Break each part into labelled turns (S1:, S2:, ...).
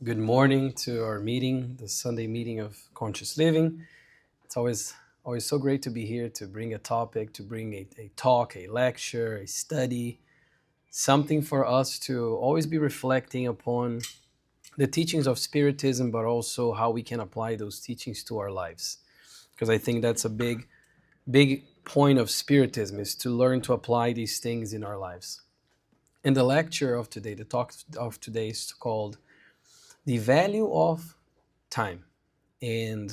S1: Good morning to our meeting, the Sunday meeting of Conscious Living. It's always so great to be here to bring a topic, to bring a talk, a lecture, a study, something for us to always be reflecting upon the teachings of Spiritism, but also how we can apply those teachings to our lives. Because I think that's a big point of Spiritism, is to learn to apply these things in our lives. And the lecture of today, the talk of today is called The Value of Time. And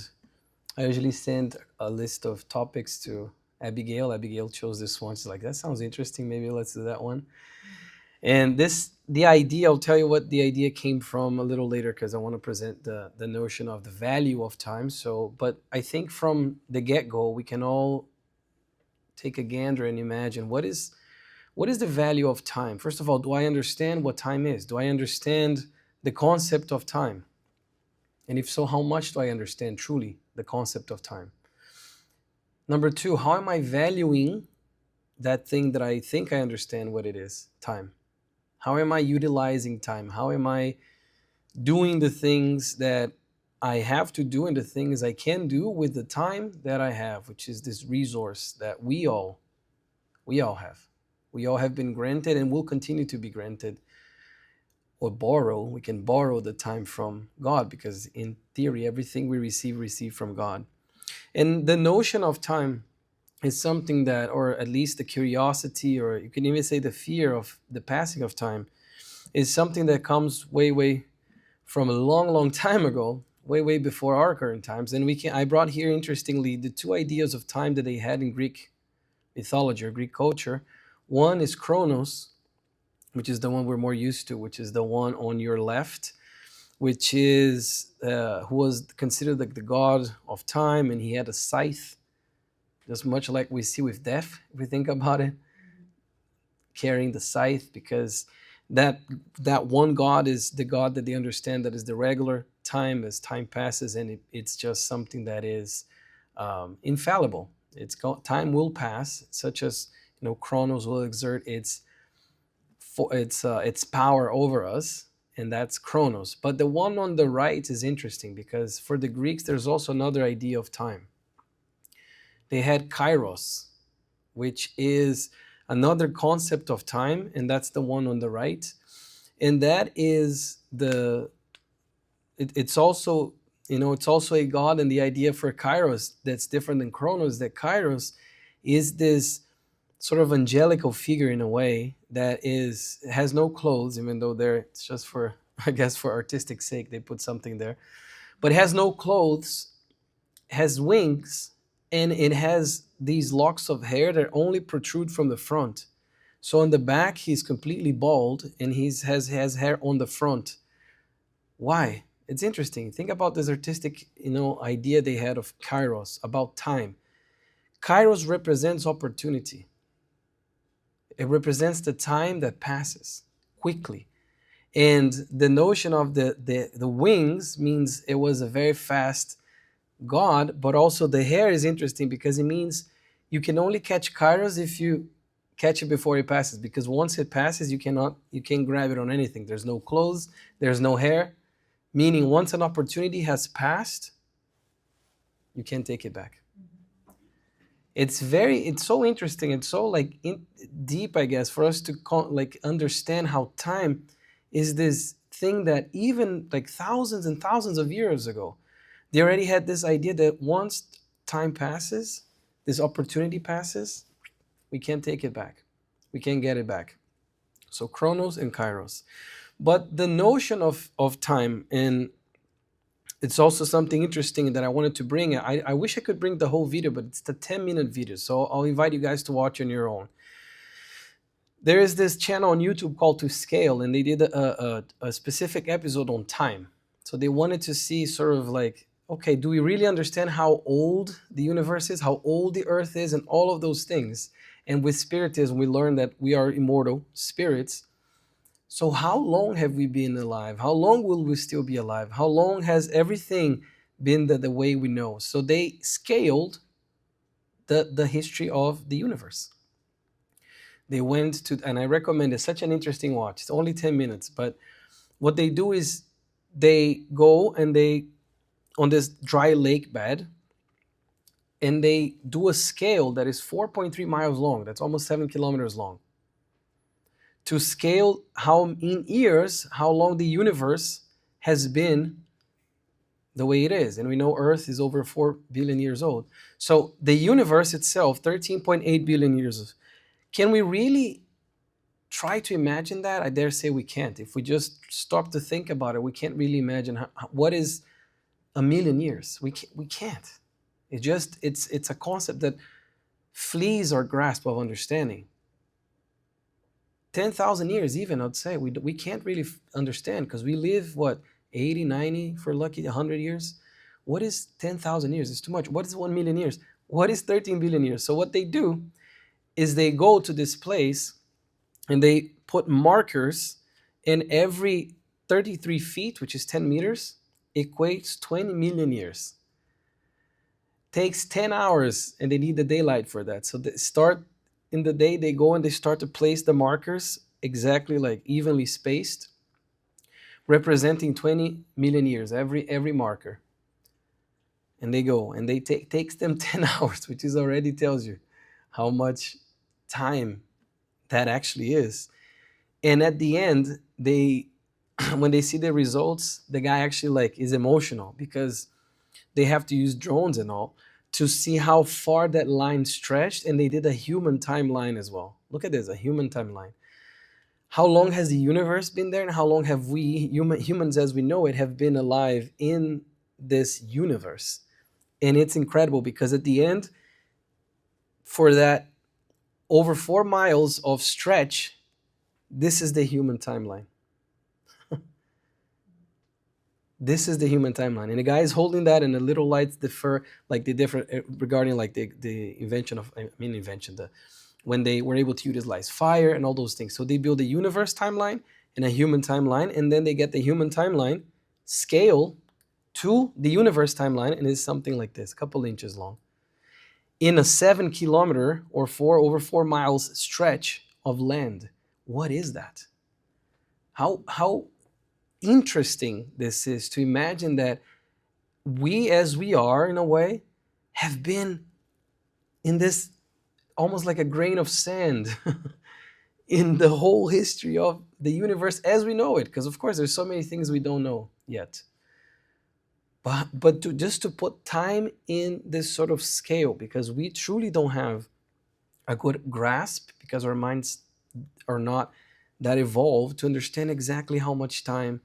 S1: I usually send a list of topics to Abigail. Abigail chose this one. She's like, that sounds interesting. Maybe let's do that one. And the idea, I'll tell you what the idea came from a little later because I want to present the notion of the value of time. But I think from the get-go, we can all take a gander and imagine what is the value of time? First of all, do I understand what time is? Do I understand the concept of time? And if so, how much do I understand truly the concept of time? Number two, how am I valuing that thing that I think I understand what it is, time? How am I utilizing time? How am I doing the things that I have to do and the things I can do with the time that I have, which is this resource that we all have. We all have been granted and will continue to be granted or borrow. We can borrow the time from God because in theory, everything we receive from God. And the notion of time is something that, or at least the curiosity, or you can even say the fear of the passing of time, is something that comes way from a long time ago, way before our current times. And I brought here, interestingly, the two ideas of time that they had in Greek mythology or Greek culture. One is Chronos, which is the one we're more used to, which is the one on your left, which is who was considered like the god of time, and he had a scythe, just much like we see with death, if we think about it, carrying the scythe, because that one god is the god that they understand that is the regular time as time passes, and it's just something that is infallible. Time will pass, such as Chronos will exert its power over us, and that's Chronos. But the one on the right is interesting because for the Greeks, there's also another idea of time. They had Kairos, which is another concept of time, and that's the one on the right. And that is it's also a god, and the idea for Kairos that's different than Chronos, that Kairos is this sort of angelical figure in a way that has no clothes, even though it's just for, I guess, for artistic sake, they put something there, but has no clothes, has wings, and it has these locks of hair that only protrude from the front. So on the back, he's completely bald, and he has hair on the front. Why? It's interesting. Think about this artistic, idea they had of Kairos, about time. Kairos represents opportunity. It represents the time that passes quickly. And the notion of the wings means it was a very fast god, but also the hair is interesting because it means you can only catch Kairos if you catch it before it passes, because once it passes, you can't grab it on anything. There's no clothes, there's no hair, meaning once an opportunity has passed, you can't take it back. It's so interesting. It's so deep, I guess, for us to understand how time is this thing that even thousands and thousands of years ago, they already had this idea that once time passes, this opportunity passes, we can't take it back. We can't get it back. So Chronos and Kairos. But the notion of time, and it's also something interesting that I wanted to bring. I wish I could bring the whole video, but it's the 10-minute video. So I'll invite you guys to watch on your own. There is this channel on YouTube called To Scale, and they did a specific episode on time. So they wanted to see sort of okay, do we really understand how old the universe is, how old the earth is, and all of those things? And with Spiritism, we learned that we are immortal spirits. So how long have we been alive? How long will we still be alive? How long has everything been the way we know? So they scaled the history of the universe. They went to, and I recommend it, such an interesting watch. It's only 10 minutes, but what they do is they go and they on this dry lake bed, and they do a scale that is 4.3 miles long. That's almost 7 kilometers long. To scale how in years, how long the universe has been the way it is. And we know Earth is over 4 billion years old. So the universe itself, 13.8 billion years. Can we really try to imagine that? I dare say we can't. If we just stop to think about it, we can't really imagine what is a million years. We can't. It's a concept that flees our grasp of understanding. 10,000 years even, I'd say, we can't really understand, because we live, what, 80, 90, for lucky, 100 years? What is 10,000 years? It's too much. What is 1 million years? What is 13 billion years? So what they do is they go to this place and they put markers, and every 33 feet, which is 10 meters, equates 20 million years. Takes 10 hours, and they need the daylight for that. So they start in the day, they go and they start to place the markers exactly like evenly spaced, representing 20 million years, every marker. And they go, and they takes them 10 hours, which is already tells you how much time that actually is. And at the end, they when they see the results, the guy actually like is emotional, because they have to use drones and all to see how far that line stretched, and they did a human timeline as well. Look at this, a human timeline. How long has the universe been there, and how long have we humans as we know it have been alive in this universe? And it's incredible, because at the end, for that over 4 miles of stretch, this is the human timeline. This is the human timeline, and the guy is holding that, and the little lights differ, like the different regarding like the invention of, when they were able to utilize fire and all those things. So they build a universe timeline and a human timeline, and then they get the human timeline scale to the universe timeline, and it's something like this, a couple inches long, in a 7 kilometer or over 4 miles stretch of land. What is that? How interesting this is to imagine that we, as we are in a way, have been in this almost like a grain of sand in the whole history of the universe as we know it, because of course there's so many things we don't know yet, but just to put time in this sort of scale, because we truly don't have a good grasp, because our minds are not that evolved to understand exactly how much time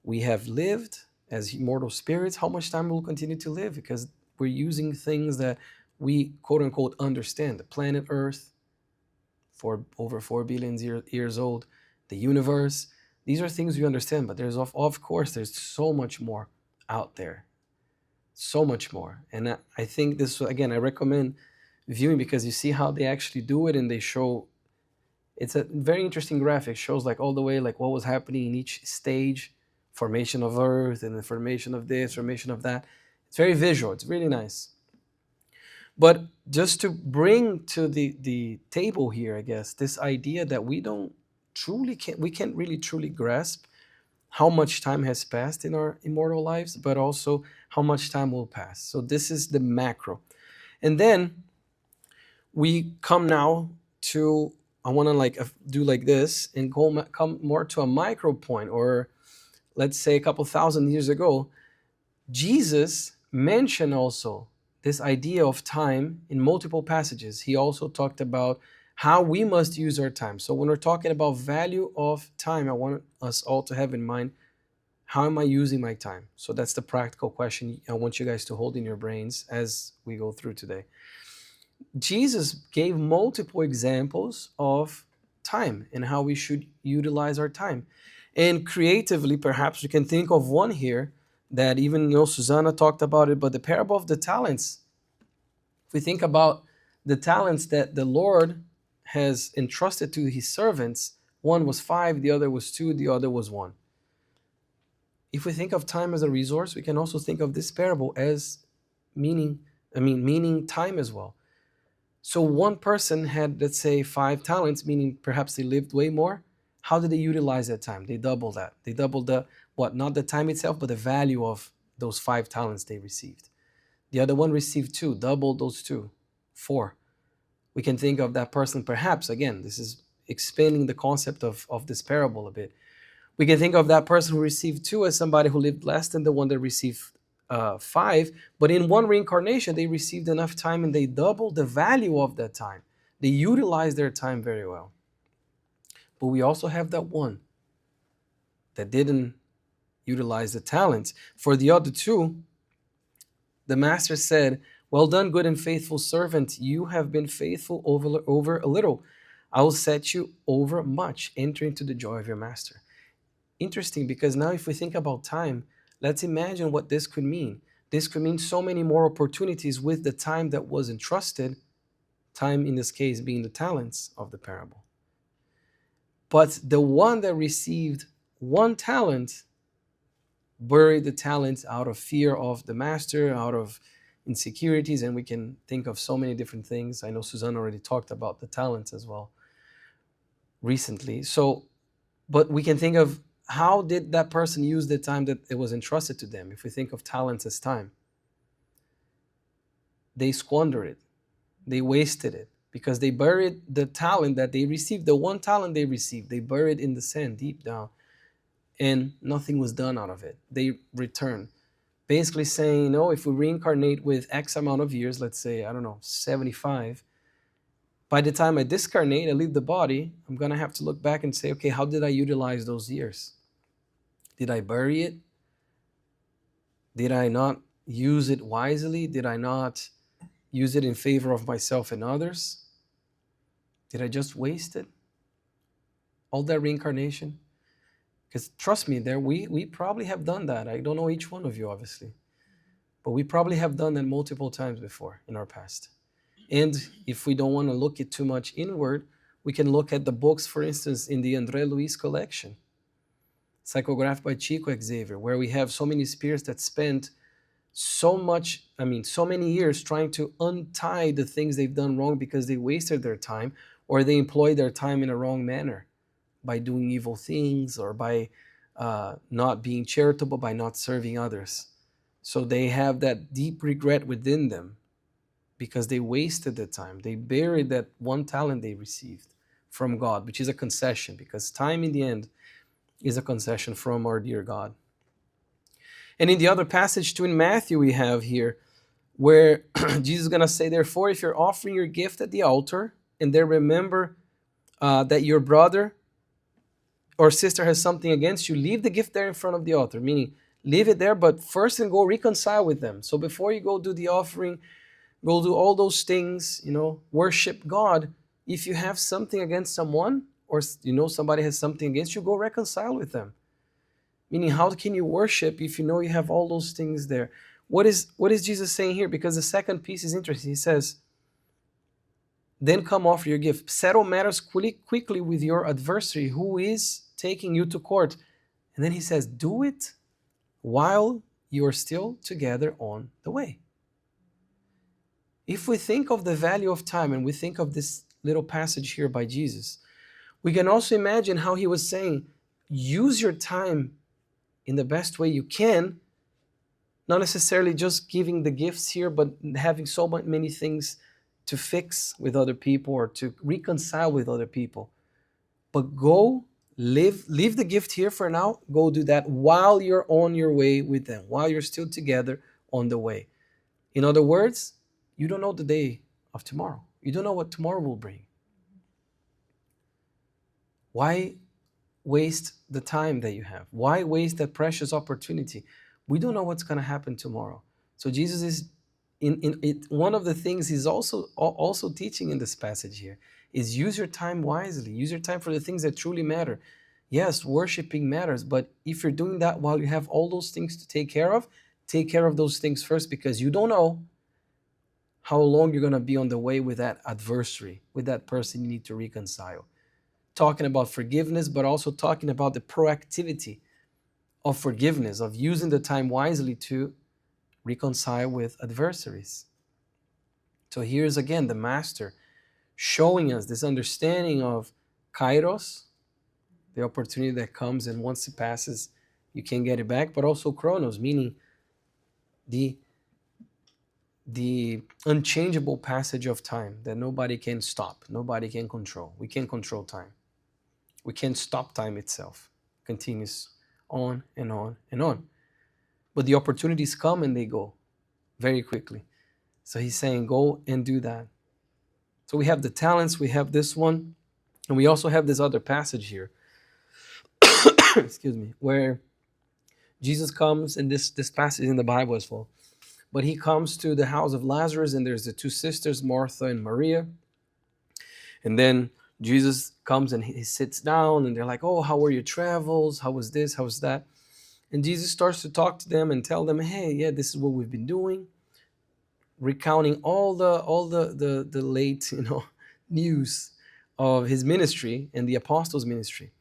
S1: we have lived as immortal spirits, how much time we'll continue to live, because we're using things that we quote unquote understand. The planet Earth, for over 4 billion years old, the universe, these are things we understand, but there's of course there's so much more out there, so much more. And I think this, again, I recommend viewing, because you see how they actually do it, and they show, it's a very interesting graphic, shows like all the way like what was happening in each stage, formation of Earth, and the formation of this, formation of that. It's very visual, it's really nice. But just to bring to the table here, I guess, this idea that we can't really truly grasp how much time has passed in our immortal lives, but also how much time will pass. So this is the macro. And then we come now to, I want to like do like this and come more to a micro point, or let's say a couple thousand years ago, Jesus mentioned also this idea of time in multiple passages. He also talked about how we must use our time. So when we're talking about value of time, I want us all to have in mind, how am I using my time? So that's the practical question I want you guys to hold in your brains as we go through today. Jesus gave multiple examples of time and how we should utilize our time. And creatively, perhaps we can think of one here that even, Susanna talked about it, but the parable of the talents. If we think about the talents that the Lord has entrusted to his servants, one was 5, the other was 2, the other was 1. If we think of time as a resource, we can also think of this parable as meaning time as well. So one person had, let's say, 5 talents, meaning perhaps they lived way more. How did they utilize that time? They doubled that. They doubled what? Not the time itself, but the value of those 5 talents they received. The other one received 2, double those 2, 4. We can think of that person, perhaps, again, this is expanding the concept of this parable a bit. We can think of that person who received 2 as somebody who lived less than the one that received 5, but in one reincarnation, they received enough time and they doubled the value of that time. They utilized their time very well. But we also have that one that didn't utilize the talents. For the other 2, the master said, "Well done, good and faithful servant. You have been faithful over a little. I will set you over much. Enter into the joy of your master." Interesting, because now if we think about time, let's imagine what this could mean. This could mean so many more opportunities with the time that was entrusted, time in this case being the talents of the parable. But the one that received 1 talent buried the talent out of fear of the master, out of insecurities, and we can think of so many different things. I know Suzanne already talked about the talents as well recently. But we can think of, how did that person use the time that it was entrusted to them? If we think of talents as time, they squandered it. They wasted it because they buried the talent that they received, the 1 talent they received. They buried in the sand deep down, and nothing was done out of it. They returned. Basically saying, if we reincarnate with X amount of years, let's say, 75, by the time I discarnate, I leave the body, I'm going to have to look back and say, okay, how did I utilize those years? Did I bury it? Did I not use it wisely? Did I not use it in favor of myself and others? Did I just waste it? All that reincarnation? Because trust me, we probably have done that. I don't know each one of you, obviously. But we probably have done that multiple times before in our past. And if we don't want to look it too much inward, we can look at the books, for instance, in the André Luiz collection, psychographed by Chico Xavier, where we have so many spirits that spent so many years trying to untie the things they've done wrong because they wasted their time, or they employed their time in a wrong manner by doing evil things, or by not being charitable, by not serving others. So they have that deep regret within them because they wasted the time. They buried that 1 talent they received from God, which is a concession, because time in the end is a concession from our dear God. And in the other passage too in Matthew we have here, where Jesus is going to say, therefore, if you're offering your gift at the altar, and then remember that your brother or sister has something against you, leave the gift there in front of the altar, meaning leave it there, but first and go reconcile with them. So before you go do the offering, go do all those things, worship God. If you have something against someone, or somebody has something against you, go reconcile with them. Meaning, how can you worship if you know you have all those things there? What is Jesus saying here? Because the second piece is interesting. He says, then come offer your gift. Settle matters quickly with your adversary who is taking you to court. And then he says, do it while you are still together on the way. If we think of the value of time, and we think of this little passage here by Jesus, we can also imagine how he was saying, use your time in the best way you can, not necessarily just giving the gifts here, but having so many things to fix with other people or to reconcile with other people. But go leave the gift here for now, go do that while you're on your way with them, while you're still together on the way. In other words, you don't know the day of tomorrow. You don't know what tomorrow will bring. Why waste the time that you have? Why waste that precious opportunity? We don't know what's going to happen tomorrow. So Jesus is, one of the things he's also teaching in this passage here is use your time wisely. Use your time for the things that truly matter. Yes, worshiping matters, but if you're doing that while you have all those things to take care of those things first, because you don't know how long you're going to be on the way with that adversary, with that person you need to reconcile. Talking about forgiveness, but also talking about the proactivity of forgiveness, of using the time wisely to reconcile with adversaries. So here's again the master showing us this understanding of kairos, the opportunity that comes, and once it passes, You can't get it back, but also chronos, meaning the the unchangeable passage of time that nobody can stop, nobody can control. We can't control time. We can't stop time itself. It continues on and on and on. But the opportunities come and they go very quickly. So he's saying, go and do that. So we have the talents, we have this one, and we also have this other passage here, excuse me, where Jesus comes, and this passage in the Bible as well. But he comes to the house of Lazarus, and there's the two sisters, Martha and Maria. And then Jesus comes and he sits down, and they're like, oh, how were your travels? How was this? How was that? And Jesus starts to talk to them and tell them, hey, yeah, this is what we've been doing, recounting all the late, news of his ministry and the apostles' ministry.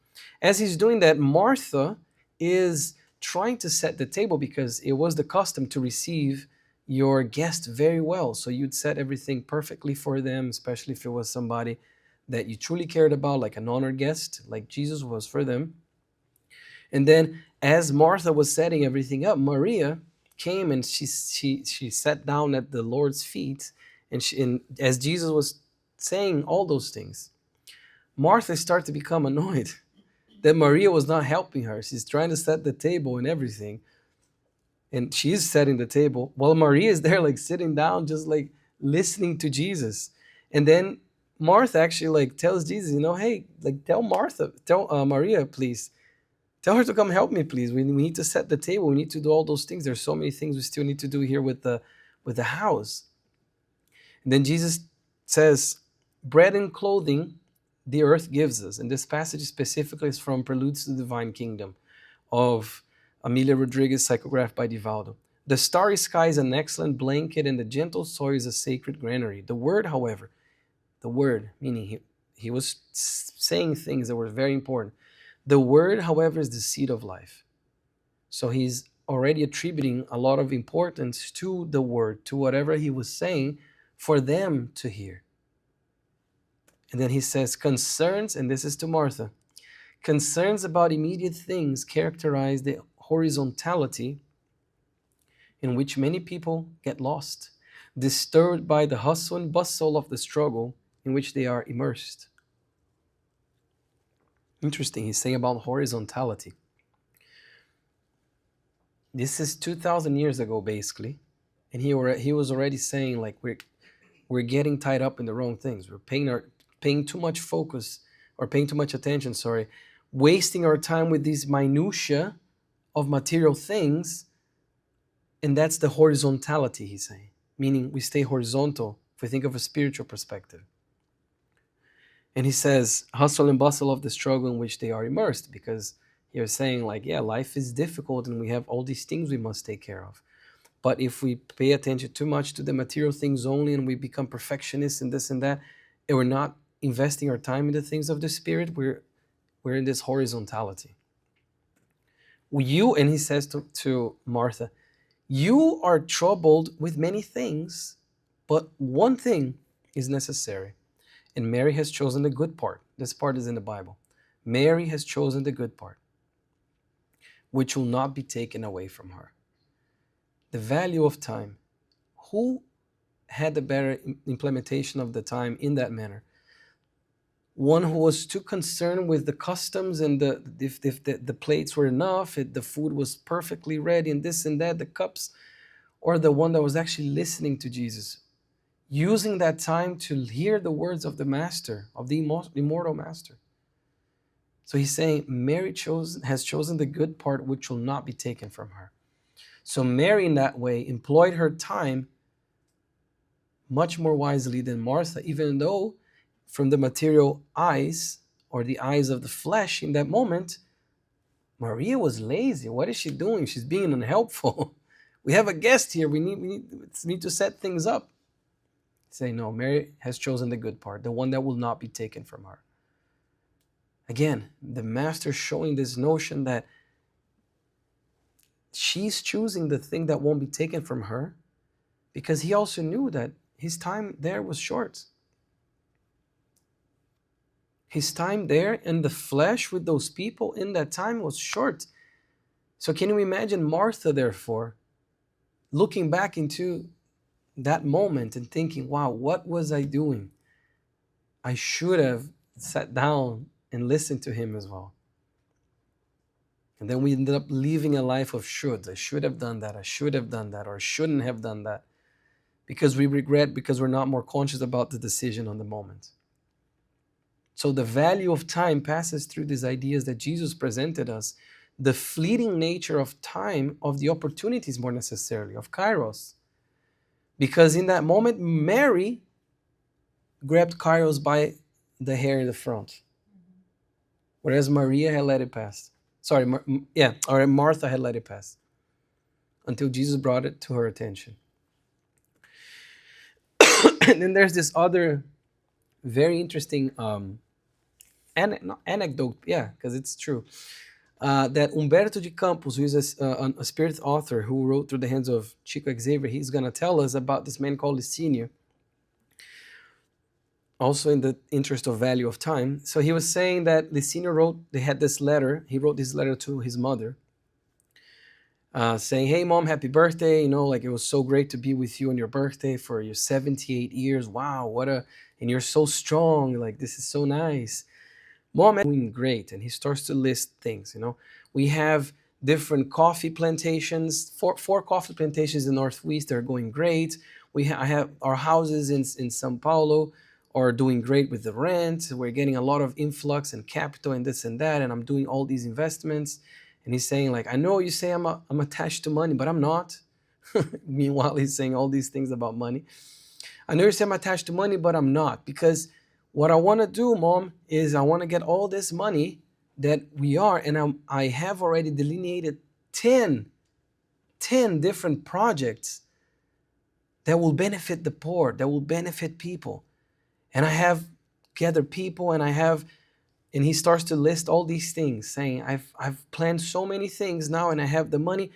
S1: As he's doing that, Martha is trying to set the table, because it was the custom to receive your guest very well. So you'd set everything perfectly for them, especially if it was somebody that you truly cared about, like an honored guest, like Jesus was for them. And then as Martha was setting everything up, Maria came and she sat down at the Lord's feet. And as Jesus was saying all those things, Martha started to become annoyed that Maria was not helping her. She's trying to set the table and everything. And she's setting the table while Maria is there, like sitting down, just like listening to Jesus. And then Martha actually like tells Jesus, hey, like tell Maria, please. Tell her to come help me, please. We need to set the table. We need to do all those things. There's so many things we still need to do here with the house. And then Jesus says, bread and clothing the earth gives us. And this passage specifically is from Preludes to the Divine Kingdom of Amelia Rodriguez, psychographed by Divaldo. The starry sky is an excellent blanket, and the gentle soil is a sacred granary. The word, however, meaning he was saying things that were very important. The word, however, is the seed of life. So he's already attributing a lot of importance to the word, to whatever he was saying for them to hear. And then he says, concerns, and this is to Martha, concerns about immediate things characterize the horizontality in which many people get lost, disturbed by the hustle and bustle of the struggle in which they are immersed. Interesting, he's saying about horizontality. This is 2,000 years ago, basically. And he was already saying, like, we're getting tied up in the wrong things. We're paying too much focus, or paying too much attention, wasting our time with these minutiae of material things. And that's the horizontality, he's saying. Meaning we stay horizontal if we think of a spiritual perspective. And he says, hustle and bustle of the struggle in which they are immersed, because he was saying, like, yeah, life is difficult and we have all these things we must take care of. But if we pay attention too much to the material things only, and we become perfectionists and this and that, and we're not investing our time in the things of the spirit, we're in this horizontality. And he says to Martha, you are troubled with many things, but one thing is necessary. And Mary has chosen the good part. This part is in the Bible. Mary has chosen the good part, which will not be taken away from her. The value of time. Who had the better implementation of the time in that manner? One who was too concerned with the customs and if the plates were enough, if the food was perfectly ready and this and that, the cups, or the one that was actually listening to Jesus, using that time to hear the words of the Master, of the immortal Master. So he's saying Mary has chosen the good part, which will not be taken from her. So Mary, in that way, employed her time much more wisely than Martha, even though from the material eyes, or the eyes of the flesh in that moment, Maria was lazy. What is she doing? She's being unhelpful. We have a guest here. We need to set things up. Say, no, Mary has chosen the good part, the one that will not be taken from her. Again, the Master showing this notion that she's choosing the thing that won't be taken from her, because he also knew that his time there was short. His time there in the flesh with those people in that time was short. So can you imagine Martha, therefore, looking back into that moment and thinking, wow, what was I doing? I should have sat down and listened to him as well. And then we ended up living a life of shoulds. I should have done that. I should have done that. Or I shouldn't have done that. Because we regret, because we're not more conscious about the decision on the moment. So the value of time passes through these ideas that Jesus presented us. The fleeting nature of time, of the opportunities more necessarily, of kairos. Because in that moment, Mary grabbed kairos by the hair in the front. Whereas Maria had let it pass. Sorry, or Martha had let it pass. Until Jesus brought it to her attention. And then there's this other very interesting anecdote, because it's true, that Humberto de Campos, who is a spirit author who wrote through the hands of Chico Xavier, he's going to tell us about this man called Licínio, also in the interest of value of time. So he was saying that Licínio wrote this letter to his mother, saying, hey mom, happy birthday, like it was so great to be with you on your birthday for your 78 years. Wow, and you're so strong, like this is so nice. Mom is doing great. And he starts to list things. We have different coffee plantations, four coffee plantations in the Northwest that are going great. I have our houses in Sao Paulo are doing great with the rent. We're getting a lot of influx and capital and this and that, and I'm doing all these investments. And he's saying, like, I know you say I'm attached to money, but I'm not. Meanwhile, he's saying all these things about money. I know you say I'm attached to money, but I'm not, because what I want to do, Mom, is I want to get all this money that we are, and I have already delineated 10 different projects that will benefit the poor, that will benefit people. And I have gathered people, and he starts to list all these things, saying, I've planned so many things now, and I have the money.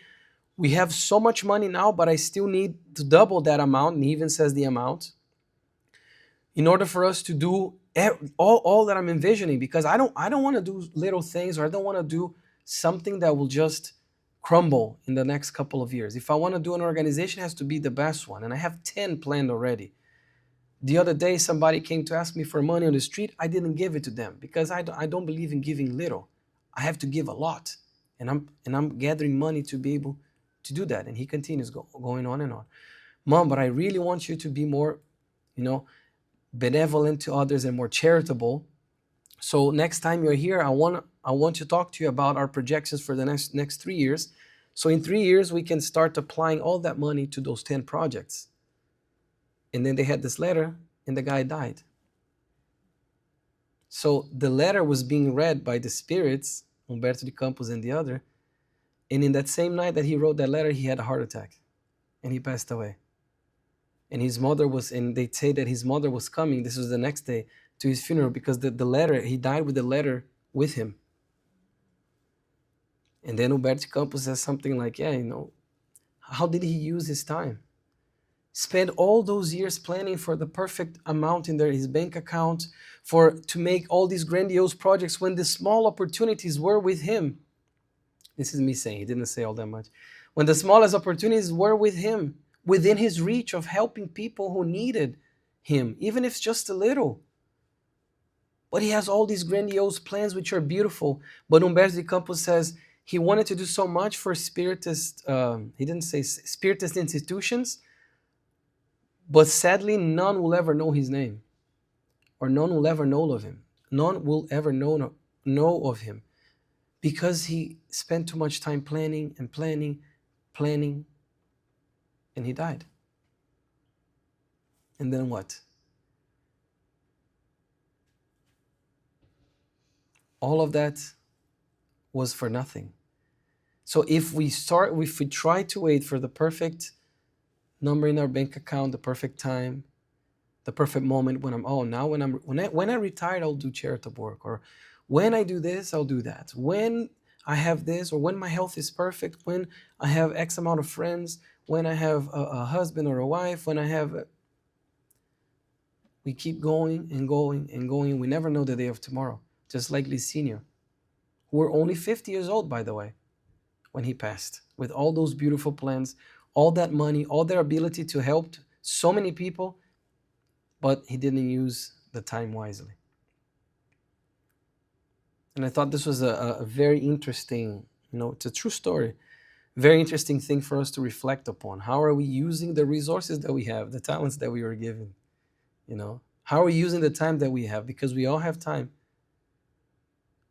S1: We have so much money now, but I still need to double that amount, and he even says the amount, in order for us to do all that I'm envisioning, because I don't want to do little things, or I don't want to do something that will just crumble in the next couple of years. If I want to do an organization, it has to be the best one, and I have 10 planned already. The other day, somebody came to ask me for money on the street. I didn't give it to them, because I don't believe in giving little. I have to give a lot, and I'm gathering money to be able to do that. And he continues going on and on. Mom, but I really want you to be more, benevolent to others and more charitable. So next time you're here, I want to talk to you about our projections for the next 3 years. So in 3 years, we can start applying all that money to those 10 projects. And then they had this letter, and the guy died. So the letter was being read by the spirits, Humberto de Campos and the other. And in that same night that he wrote that letter, he had a heart attack, and he passed away. And his mother and they say that his mother was coming, this was the next day, to his funeral, because the letter, he died with the letter with him. And then Humberto Campos says something like, how did he use his time? Spend all those years planning for the perfect amount in his bank account, to make all these grandiose projects, when the small opportunities were with him. This is me saying, he didn't say all that much. When the smallest opportunities were with him, within his reach of helping people who needed him, even if it's just a little. But he has all these grandiose plans, which are beautiful. But Humberto de Campos says he wanted to do so much for spiritist, he didn't say spiritist institutions, but sadly, none will ever know his name, or none will ever know of him. None will ever know of him, because he spent too much time planning and planning, and he died. And then what? All of that was for nothing. So if we try to wait for the perfect number in our bank account, the perfect time, the perfect moment, when I retire, I'll do charitable work, or when I do this, I'll do that. When I have this, or when my health is perfect, when I have X amount of friends, when I have a husband or a wife, we keep going and going and going. We never know the day of tomorrow. Just like Licínio, who were only 50 years old, by the way. when he passed, with all those beautiful plans, all that money, all their ability to help so many people, but he didn't use the time wisely. And I thought this was a very interesting, it's a true story, very interesting thing for us to reflect upon. How are we using the resources that we have, the talents that we were given? How are we using the time that we have? Because we all have time.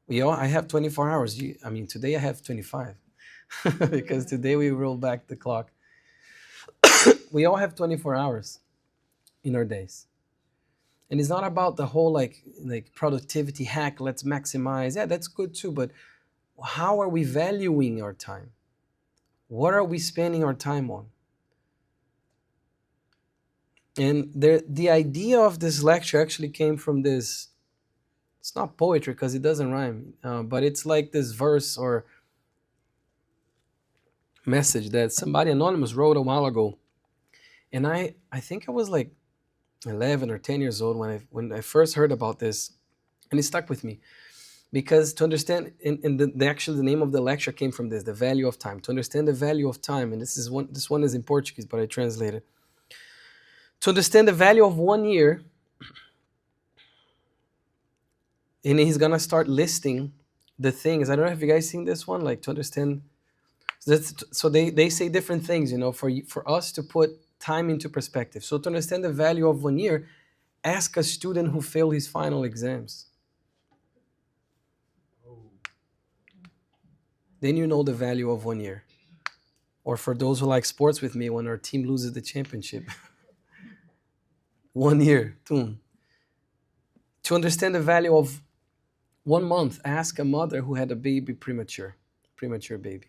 S1: I have 24 hours. Today I have 25 because today we roll back the clock. We all have 24 hours in our days. And it's not about the whole like productivity hack, let's maximize. Yeah, that's good too, but how are we valuing our time? What are we spending our time on? And the idea of this lecture actually came from this. It's not poetry because it doesn't rhyme, but it's like this verse or message that somebody anonymous wrote a while ago. And I think I was like 11 or 10 years old when I first heard about this, and it stuck with me. Because to understand, and the name of the lecture came from this, the value of time. To understand the value of time, and this one is in Portuguese, but I translated. To understand the value of 1 year, and he's gonna start listing the things. I don't know if you guys seen this one, like to understand. So they say different things, for us to put time into perspective. So to understand the value of 1 year, ask a student who failed his final exams. Then you know the value of 1 year. Or for those who like sports with me, when our team loses the championship. 1 year. Boom. To understand the value of 1 month, ask a mother who had a baby premature baby.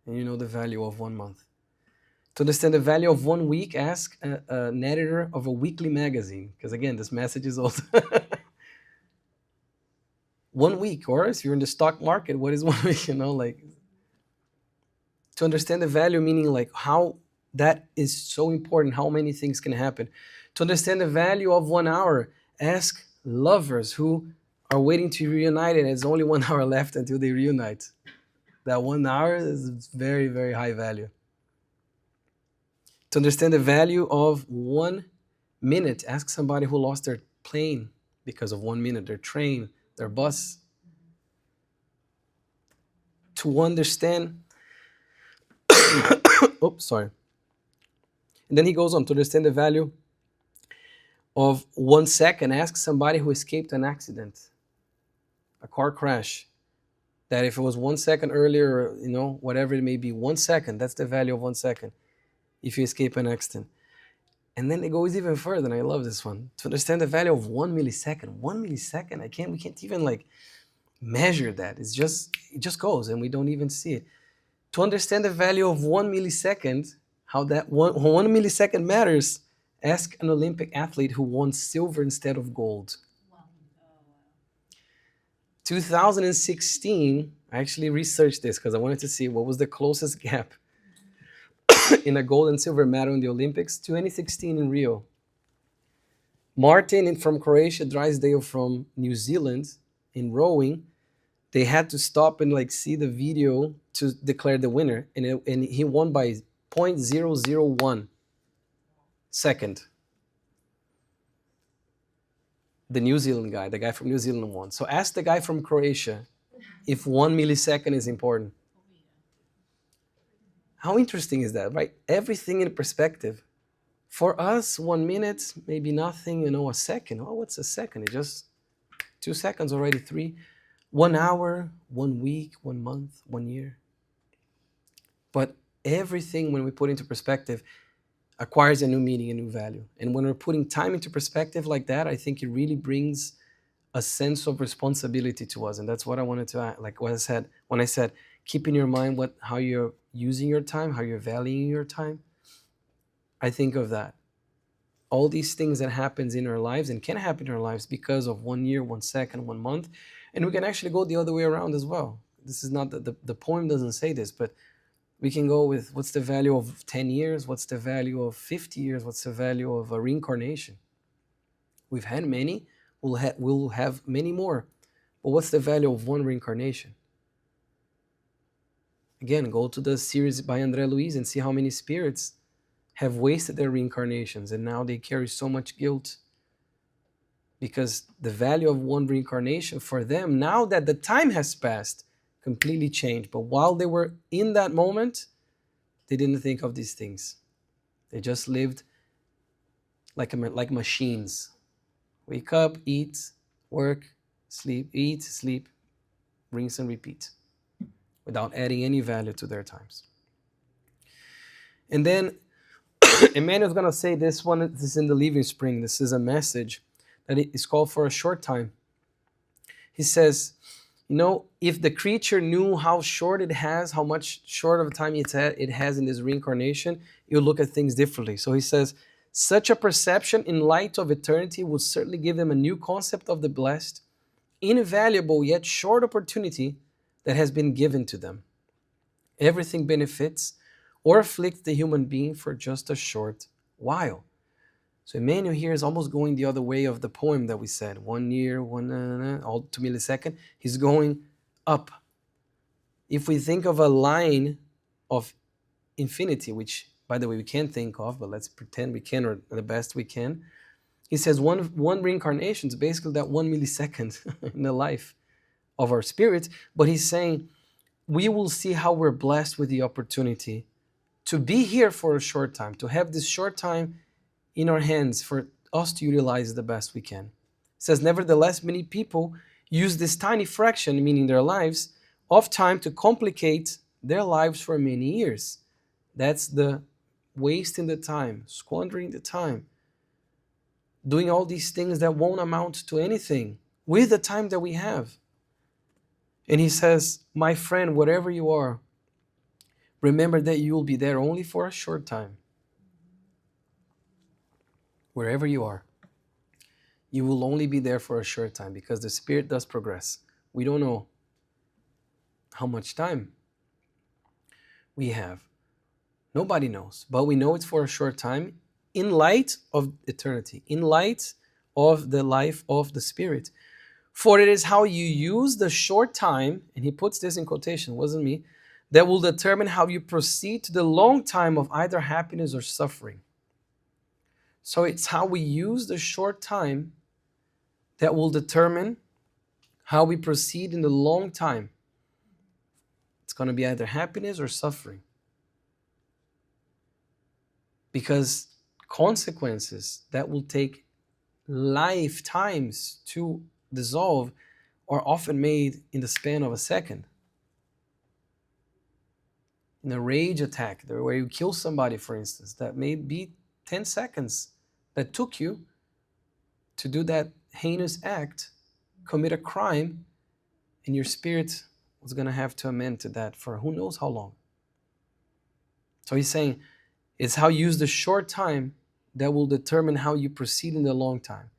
S1: And you know the value of 1 month. To understand the value of 1 week, ask an editor of a weekly magazine. Because again, this message is old. 1 week, or if you're in the stock market, what is 1 week? To understand the value, meaning like how that is so important, how many things can happen. To understand the value of 1 hour, ask lovers who are waiting to reunite, and there's only 1 hour left until they reunite. That 1 hour is very, very high value. To understand the value of 1 minute, ask somebody who lost their plane because of 1 minute, their train, their bus. To understand, oops, sorry. And then he goes on to understand the value of 1 second. Ask somebody who escaped an accident, a car crash, that if it was 1 second earlier, whatever it may be, 1 second, that's the value of 1 second if you escape an accident. And then it goes even further, and I love this one. To understand the value of 1 millisecond. 1 millisecond, we can't even measure that. It just goes, and we don't even see it. To understand the value of 1 millisecond, how that 1 millisecond matters, ask an Olympic athlete who won silver instead of gold. 2016, I actually researched this because I wanted to see what was the closest gap in a gold and silver medal in the Olympics. 2016 in Rio. Martin from Croatia, Drysdale from New Zealand in rowing, they had to stop and see the video to declare the winner, and he won by 0.001 second. The New Zealand guy, the guy from New Zealand won. So ask the guy from Croatia if 1 millisecond is important. How interesting is that, right? Everything in perspective. For us, 1 minute, maybe nothing, a second. Oh, what's a second? It's just 2 seconds already, 3. 1 hour, 1 week, 1 month, 1 year. But everything, when we put into perspective, acquires a new meaning, a new value. And when we're putting time into perspective like that, I think it really brings a sense of responsibility to us. And that's what I wanted to add. Like what I said, when I said, keep in your mind how you're using your time, how you're valuing your time. I think of that. All these things that happens in our lives and can happen in our lives because of 1 year, 1 second, 1 month. And we can actually go the other way around as well. This is not, the poem doesn't say this, but we can go with what's the value of 10 years? What's the value of 50 years? What's the value of a reincarnation? We've had many, we'll have many more. But what's the value of 1 reincarnation? Again, go to the series by André Luiz and see how many spirits have wasted their reincarnations, and now they carry so much guilt because the value of one reincarnation for them, now that the time has passed, completely changed. But while they were in that moment, they didn't think of these things. They just lived like machines. Wake up, eat, work, sleep, eat, sleep, rinse and repeat, without adding any value to their times. And then Emmanuel's going to say this one. This is in the Living Spring. This is a message that is called for a short time. He says, if the creature knew how short it has, how much short of a time it has in this reincarnation, you'll look at things differently. So he says, such a perception in light of eternity would certainly give them a new concept of the blessed, invaluable yet short opportunity that has been given to them. Everything benefits or afflicts the human being for just a short while. So Emmanuel here is almost going the other way of the poem that we said. 1 year, all 2 milliseconds. He's going up. If we think of a line of infinity, which, by the way, we can't think of, but let's pretend we can, or the best we can. He says one reincarnation is basically that 1 millisecond in the life of our spirit. But he's saying we will see how we're blessed with the opportunity to be here for a short time, to have this short time in our hands for us to utilize the best we can. It says, nevertheless, many people use this tiny fraction, meaning their lives, of time to complicate their lives for many years. That's the wasting the time, squandering the time, doing all these things that won't amount to anything with the time that we have. And he says, my friend, whatever you are, remember that you will be there only for a short time. Wherever you are, you will only be there for a short time because the spirit does progress. We don't know how much time we have. Nobody knows, but we know it's for a short time in light of eternity, in light of the life of the spirit. For it is how you use the short time, and he puts this in quotation, it wasn't me, that will determine how you proceed to the long time of either happiness or suffering. So it's how we use the short time that will determine how we proceed in the long time. It's going to be either happiness or suffering. Because consequences that will take lifetimes to dissolve are often made in the span of a second. In a rage attack, where you kill somebody, for instance, that may be 10 seconds that took you to do that heinous act, commit a crime, and your spirit was going to have to amend to that for who knows how long. So he's saying it's how you use the short time that will determine how you proceed in the long time,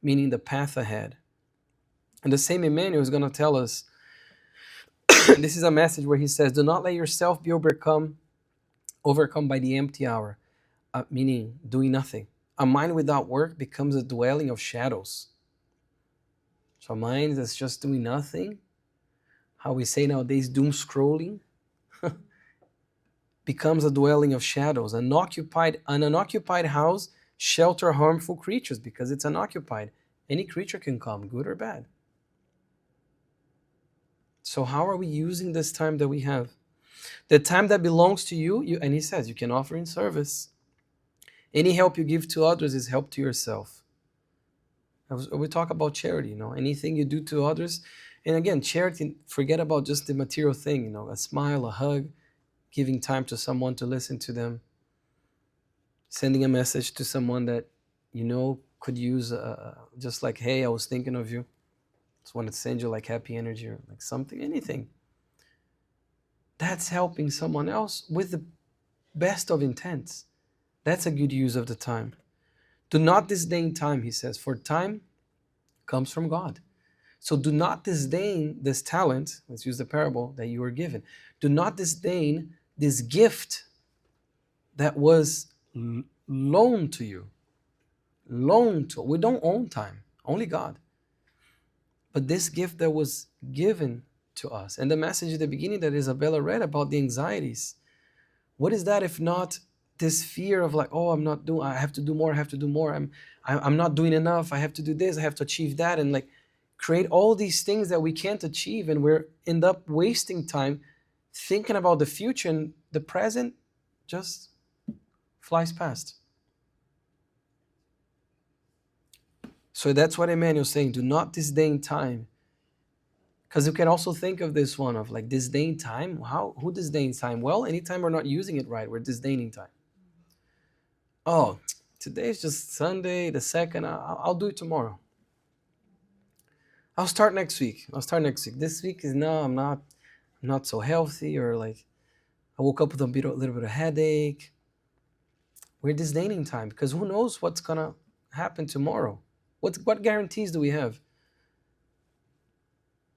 S1: meaning the path ahead. And the same Emmanuel is going to tell us, this is a message where he says, do not let yourself be overcome by the empty hour, meaning doing nothing. A mind without work becomes a dwelling of shadows. So a mind that's just doing nothing, how we say nowadays, doom scrolling, becomes a dwelling of shadows. An unoccupied house shelter harmful creatures because it's unoccupied. Any creature can come, good or bad. So how are we using this time that we have? The time that belongs to you, and he says, you can offer in service. Any help you give to others is help to yourself. We talk about charity, anything you do to others. And again, charity, forget about just the material thing, a smile, a hug, giving time to someone to listen to them, sending a message to someone that could use, just like, hey, I was thinking of you. Just wanted to send you like happy energy or like something, anything. That's helping someone else with the best of intents. That's a good use of the time. Do not disdain time, he says, for time comes from God. So do not disdain this talent, let's use the parable, that you were given. Do not disdain this gift that was loaned to you. We don't own time, only God. But this gift that was given to us. And the message at the beginning that Isabella read about the anxieties, what is that if not this fear of like, oh, I have to do more, I'm not doing enough, I have to do this, I have to achieve that, and like create all these things that we can't achieve, and we're end up wasting time thinking about the future, and the present just flies past. So that's what Emmanuel's saying, do not disdain time. Because you can also think of this one of like disdain time. Who disdains time? Well, anytime we're not using it right, we're disdaining time. Oh, today's just Sunday, the second, I'll do it tomorrow. I'll start next week. This week is no, I'm not so healthy, or like I woke up with a little bit of headache. We're disdaining time because who knows what's gonna happen tomorrow? What guarantees do we have?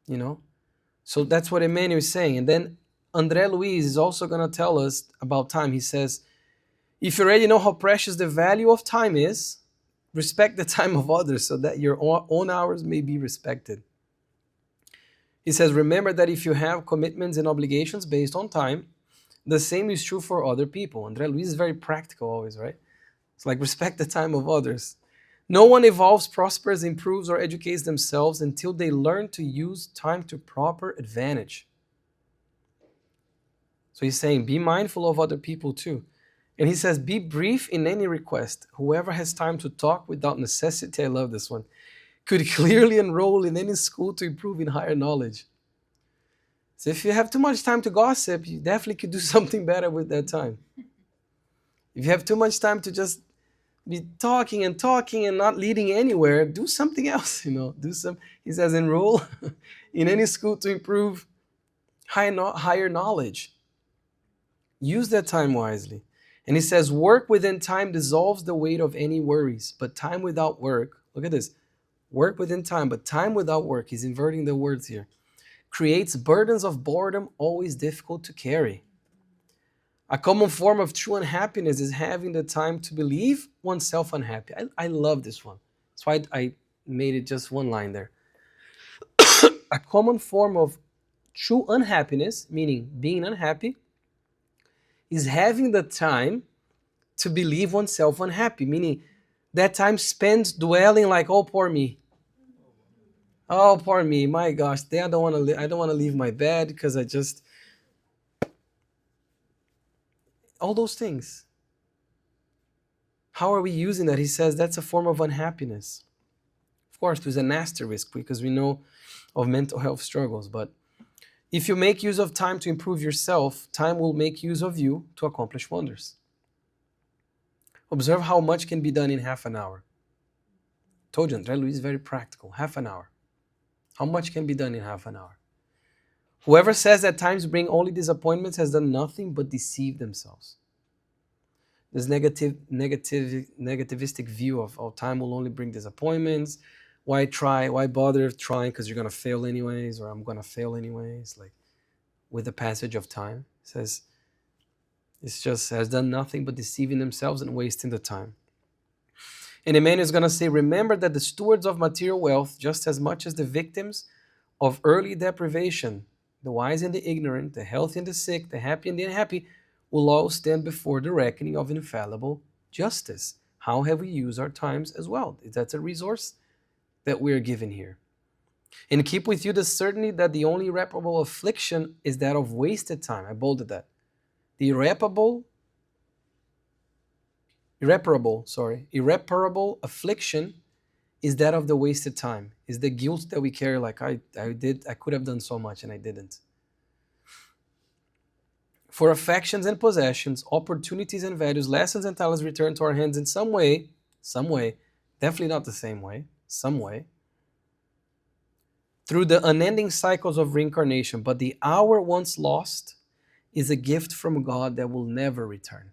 S1: You know? So that's what Emmanuel is saying. And then André Luiz is also gonna tell us about time. He says, if you already know how precious the value of time is, respect the time of others so that your own hours may be respected. He says, remember that if you have commitments and obligations based on time, the same is true for other people. André Luiz is very practical always, right? It's like respect the time of others. No one evolves, prospers, improves, or educates themselves until they learn to use time to proper advantage. So he's saying, be mindful of other people too. And he says, be brief in any request. Whoever has time to talk without necessity, I love this one, could clearly enroll in any school to improve in higher knowledge. So if you have too much time to gossip, you definitely could do something better with that time. If you have too much time to just be talking and not leading anywhere, do something else, he says, enroll in any school to improve higher knowledge. Use that time wisely. And he says, work within time dissolves the weight of any worries, but time without work, look at this, work within time, but time without work, he's inverting the words here, creates burdens of boredom always difficult to carry. A common form of true unhappiness is having the time to believe oneself unhappy. I love this one. That's why I made it just one line there. A common form of true unhappiness, meaning being unhappy, is having the time to believe oneself unhappy, meaning that time spent dwelling like, oh, poor me. Oh, poor me. My gosh, I don't want to leave my bed because all those things. How are we using that? He says that's a form of unhappiness. Of course, there's an asterisk because we know of mental health struggles, but if you make use of time to improve yourself, time will make use of you to accomplish wonders. Observe how much can be done in half an hour. Told you, André Luiz is very practical. Half an hour. How much can be done in half an hour? Whoever says that times bring only disappointments has done nothing but deceive themselves. This negativistic view of, oh, time will only bring disappointments. Why try? Why bother trying? Because you're going to fail anyways, or I'm going to fail anyways. Like with the passage of time, it says it's just has done nothing but deceiving themselves and wasting the time. And Emmanuel is going to say, remember that the stewards of material wealth, just as much as the victims of early deprivation, the wise and the ignorant, the healthy and the sick, the happy and the unhappy, will all stand before the reckoning of infallible justice. How have we used our times as well? That's a resource that we're given here. And keep with you the certainty that the only irreparable affliction is that of wasted time. I bolded that. The irreparable affliction is that of the wasted time, is the guilt that we carry, like I could have done so much and I didn't. For affections and possessions, opportunities and values, lessons and talents return to our hands in some way, definitely not the same way, some way, through the unending cycles of reincarnation. But the hour once lost is a gift from God that will never return.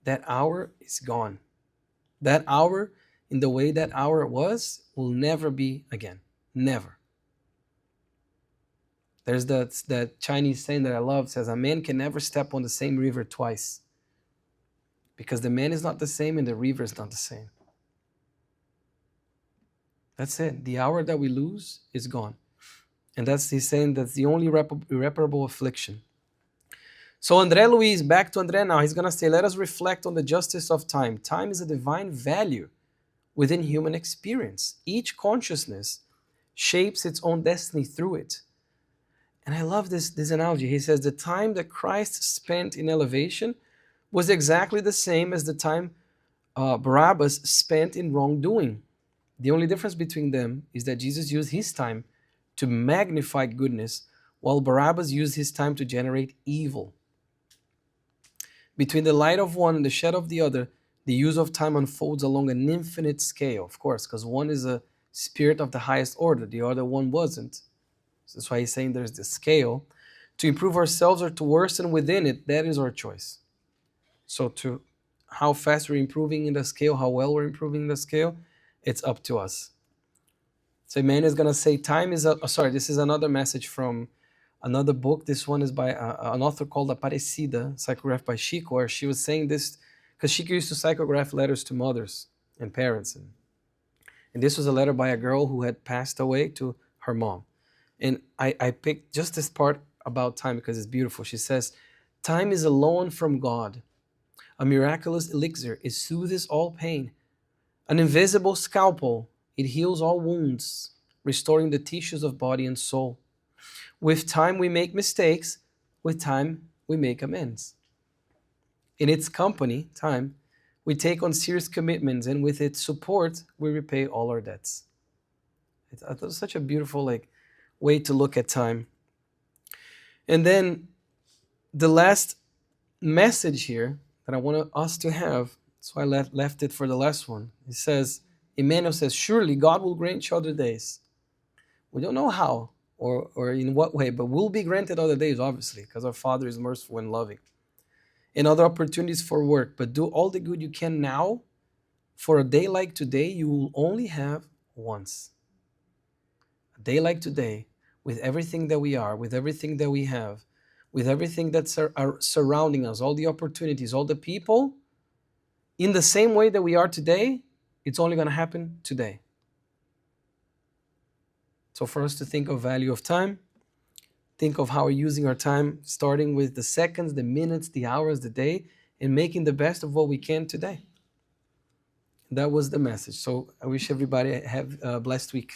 S1: That hour is gone. That hour, in the way that hour was, will never be again. Never. There's that Chinese saying that I love, says a man can never step on the same river twice. Because the man is not the same and the river is not the same. That's it. The hour that we lose is gone. And he's saying that's the only irreparable affliction. So André Luiz, back to André now, he's going to say, let us reflect on the justice of time. Time is a divine value within human experience. Each consciousness shapes its own destiny through it. And I love this analogy. He says the time that Christ spent in elevation was exactly the same as the time Barabbas spent in wrongdoing. The only difference between them is that Jesus used his time to magnify goodness, while Barabbas used his time to generate evil. Between the light of one and the shadow of the other, the use of time unfolds along an infinite scale, of course, because one is a spirit of the highest order, the other one wasn't. So that's why he's saying there's the scale. To improve ourselves or to worsen within it, that is our choice. So to how fast we're improving in the scale, how well we're improving in the scale, it's up to us. So man is going to say time is this is another message from another book. This one is by an author called Aparecida, psychographed by Chico, where she was saying this because Chico used to psychograph letters to mothers and parents. And this was a letter by a girl who had passed away to her mom. And I picked just this part about time because it's beautiful. She says, time is a loan from God. A miraculous elixir. It soothes all pain. An invisible scalpel. It heals all wounds, restoring the tissues of body and soul. With time we make mistakes. With time we make amends. In its company, time, we take on serious commitments, and with its support, we repay all our debts. I thought it was such a beautiful way to look at time. And then the last message here that I want us to have, so I left it for the last one. It says, Emmanuel says, surely God will grant you other days. We don't know how or in what way, but we'll be granted other days, obviously, because our Father is merciful and loving. And other opportunities for work, but do all the good you can now. For a day like today, you will only have once. A day like today, with everything that we are, with everything that we have, with everything that's surrounding us, all the opportunities, all the people, in the same way that we are today, it's only going to happen today. So for us to think of value of time, think of how we're using our time, starting with the seconds, the minutes, the hours, the day, and making the best of what we can today. That was the message. So I wish everybody have a blessed week.